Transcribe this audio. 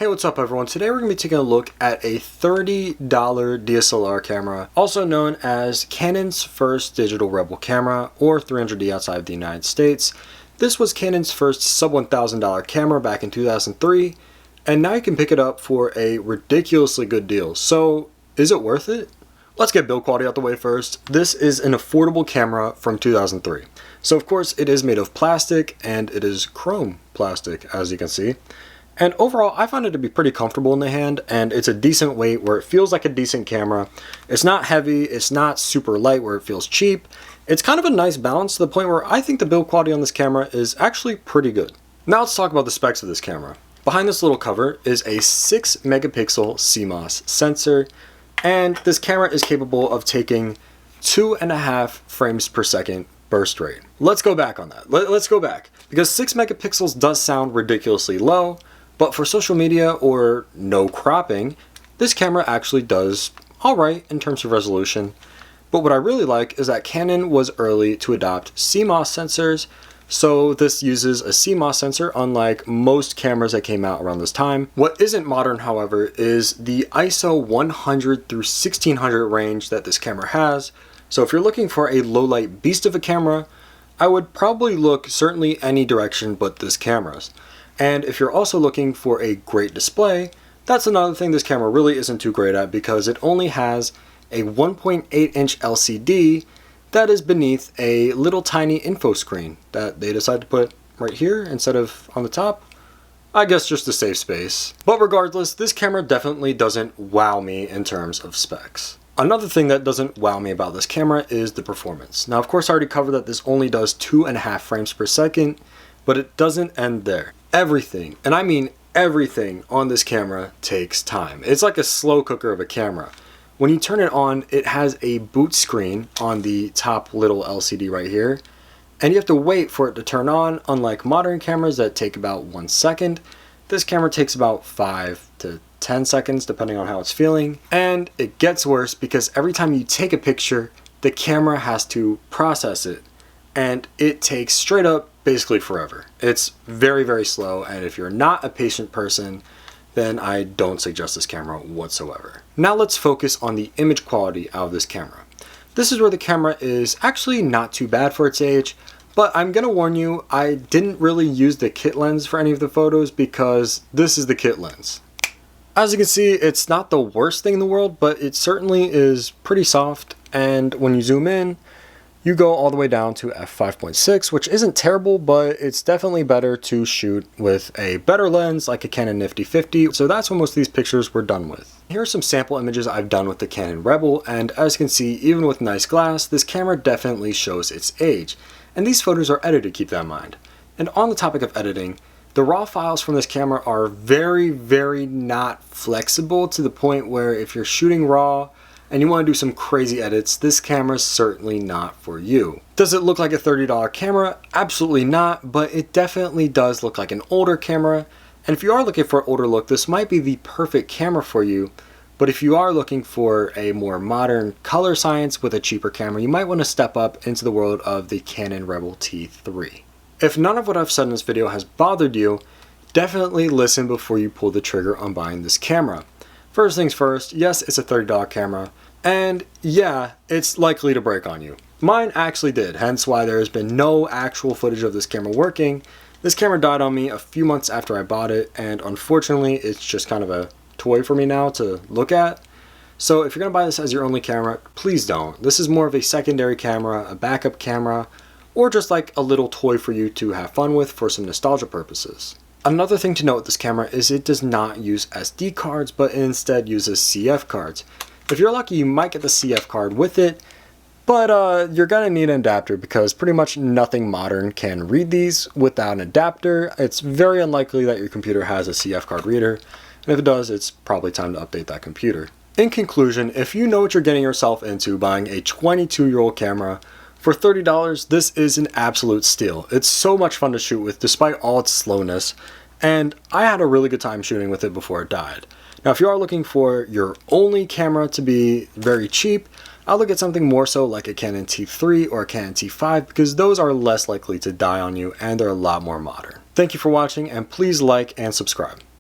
Hey, what's up everyone? Today we're going to be taking a look at a $30 DSLR camera, also known as Canon's first digital Rebel camera, or 300D outside of the United States. This was Canon's first sub $1,000 camera back in 2003, and now you can pick it up for a ridiculously good deal. So, is it worth it? Let's get build quality out the way first. This is an affordable camera from 2003. So of course it is made of plastic, and it is chrome plastic, as you can see. And overall, I find it to be pretty comfortable in the hand, and it's a decent weight where it feels like a decent camera. It's not heavy, it's not super light where it feels cheap. It's kind of a nice balance to the point where I think the build quality on this camera is actually pretty good. Now let's talk about the specs of this camera. Behind this little cover is a 6 megapixel CMOS sensor, and this camera is capable of taking 2.5 frames per second burst rate. Let's go back on that. Let's go back, because 6 megapixels does sound ridiculously low. But for social media or no cropping, this camera actually does alright in terms of resolution. But what I really like is that Canon was early to adopt CMOS sensors, so this uses a CMOS sensor unlike most cameras that came out around this time. What isn't modern, however, is the ISO 100 through 1600 range that this camera has. So if you're looking for a low light beast of a camera, I would probably look certainly any direction but this camera's. And if you're also looking for a great display, that's another thing this camera really isn't too great at, because it only has a 1.8 inch LCD that is beneath a little tiny info screen that they decided to put right here instead of on the top. I guess just to save space. But regardless, this camera definitely doesn't wow me in terms of specs. Another thing that doesn't wow me about this camera is the performance. Now of course I already covered that this only does 2.5 frames per second, but it doesn't end there. Everything, and I mean everything on this camera takes time. It's like a slow cooker of a camera. When you turn it on, it has a boot screen on the top little LCD right here, and you have to wait for it to turn on. Unlike modern cameras that take about 1 second, this camera takes about 5 to 10 seconds depending on how it's feeling. And it gets worse because every time you take a picture, the camera has to process it, and it takes straight up basically forever. It's very, very slow, and if you're not a patient person, then I don't suggest this camera whatsoever. Now let's focus on the image quality out of this camera. This is where the camera is actually not too bad for its age, but I'm gonna warn you, I didn't really use the kit lens for any of the photos because this is the kit lens. As you can see, it's not the worst thing in the world, but it certainly is pretty soft, and when you zoom in, you go all the way down to f5.6, which isn't terrible, but it's definitely better to shoot with a better lens like a Canon Nifty 50. So that's what most of these pictures were done with. Here are some sample images I've done with the Canon Rebel, and as you can see, even with nice glass, this camera definitely shows its age. And these photos are edited, keep that in mind. And on the topic of editing, the raw files from this camera are very, very not flexible, to the point where if you're shooting raw, and you want to do some crazy edits, this camera is certainly not for you. Does it look like a $30 camera? Absolutely not, but it definitely does look like an older camera. And if you are looking for an older look, this might be the perfect camera for you. But if you are looking for a more modern color science with a cheaper camera, you might want to step up into the world of the Canon Rebel T3. If none of what I've said in this video has bothered you, definitely listen before you pull the trigger on buying this camera. First things first, yes, it's a $30 camera, and yeah, it's likely to break on you. Mine actually did, hence why there has been no actual footage of this camera working. This camera died on me a few months after I bought it, and unfortunately it's just kind of a toy for me now to look at. So if you're going to buy this as your only camera, please don't. This is more of a secondary camera, a backup camera, or just like a little toy for you to have fun with for some nostalgia purposes. Another thing to note with this camera is it does not use SD cards, but instead uses CF cards. If you're lucky, you might get the CF card with it, but you're gonna need an adapter because pretty much nothing modern can read these without an adapter. It's very unlikely that your computer has a CF card reader, and if it does, it's probably time to update that computer. In conclusion, if you know what you're getting yourself into buying a 22-year-old camera, for $30, this is an absolute steal. It's so much fun to shoot with despite all its slowness, and I had a really good time shooting with it before it died. Now if you are looking for your only camera to be very cheap, I'll look at something more so like a Canon T3 or a Canon T5, because those are less likely to die on you and they're a lot more modern. Thank you for watching, and please like and subscribe.